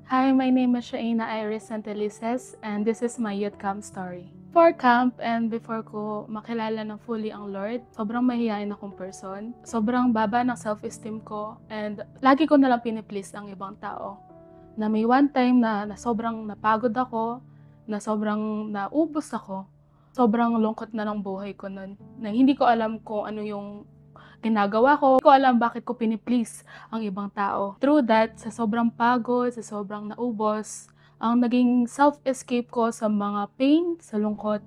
Hi, my name is Shaina Iris Santelices, and this is my youth camp story. Before camp and before ko makilala ng fully ang Lord, sobrang mahihain akong person. Sobrang baba ng self-esteem ko and lagi ko nalang piniplease ang ibang tao. Na may one time na sobrang napagod ako, na sobrang naubos ako. Sobrang lungkot na ng buhay ko nun, na hindi ko alam kung ano yung ginagawa ko. Hindi ko alam bakit ko piniplease ang ibang tao. Through that, sa sobrang pagod, sa sobrang naubos, ang naging self-escape ko sa mga pain, sa lungkot,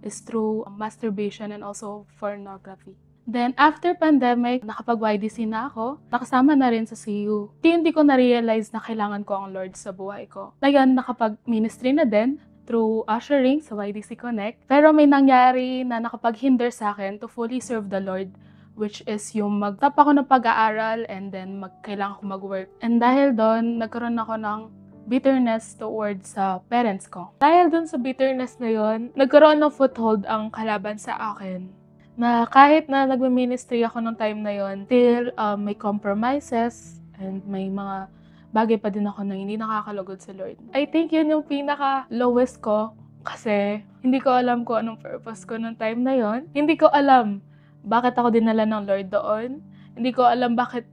is through masturbation and also pornography. Then, after pandemic, nakapag-YDC na ako. Nakasama na rin sa CU. Hindi ko na-realize na kailangan ko ang Lord sa buhay ko. Ngayon, nakapag-ministry na din through ushering sa YDC Connect. Pero may nangyari na nakapag-hinder sa akin to fully serve the Lord, which is yung mag-top ako ng pag-aaral and then kailangan ko mag-work. And dahil doon, nagkaroon ako ng bitterness towards sa parents ko. Dahil doon sa bitterness na yon, nagkaroon ng foothold ang kalaban sa akin. Na kahit na nagme-ministry ako ng time na yon, still may compromises and may mga bagay pa din ako na hindi nakakalugod sa Lord. I think yun yung pinaka-lowest ko kasi hindi ko alam kung anong purpose ko ng time na yon. Hindi ko alam bakit ako dinala ng Lord doon. Hindi ko alam bakit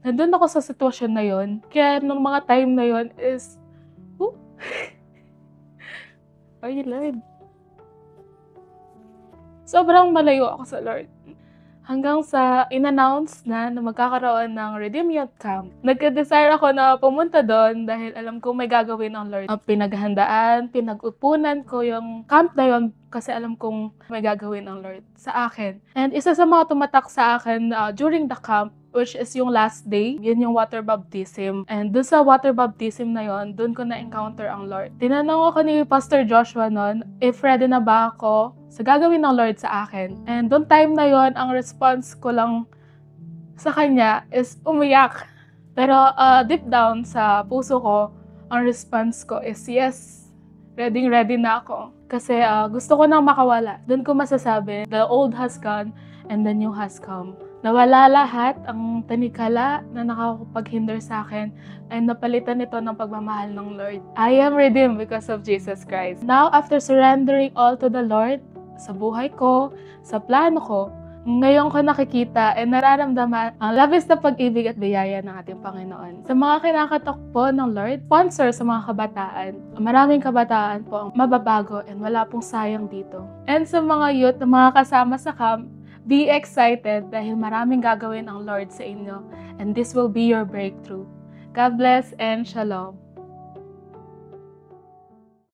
nandun ako sa sitwasyon na yon. Kaya nung mga time na yon is, ay Lord. Sobrang malayo ako sa Lord. Hanggang sa in-announce na magkakaroon ng Redeem Youth Camp. Nagka-desire ako na pumunta doon dahil alam ko may gagawin ang Lord. Pinaghandaan, pinag-upunan ko yung camp na yon kasi alam kong may gagawin ang Lord sa akin. And isa sa mga tumatak sa akin during the camp, which is yung last day, yun yung water baptism. And dun sa water baptism na yon, dun ko na-encounter ang Lord. Tinanong ako ni Pastor Joshua noon if ready na ba ako sa gagawin ng Lord sa akin. And dun time na yon, ang response ko lang sa kanya is umiyak. Pero deep down sa puso ko, ang response ko is yes, ready na ako. Kasi gusto ko nang makawala. Dun ko masasabi, the old has gone and the new has come. Nawala lahat ang tanikala na nakakapaghinder sa akin ay napalitan ito ng pagmamahal ng Lord. I am redeemed because of Jesus Christ. Now, after surrendering all to the Lord, sa buhay ko, sa plano ko, ngayon ko nakikita at nararamdaman ang labis na pag-ibig at biyaya ng ating Panginoon. Sa mga kinakatakbo ng Lord, sponsor sa mga kabataan. Maraming kabataan po ang mababago and wala pong sayang dito. And sa mga youth na mga kasama sa camp, be excited dahil maraming gagawin ang Lord sa inyo and this will be your breakthrough. God bless and shalom.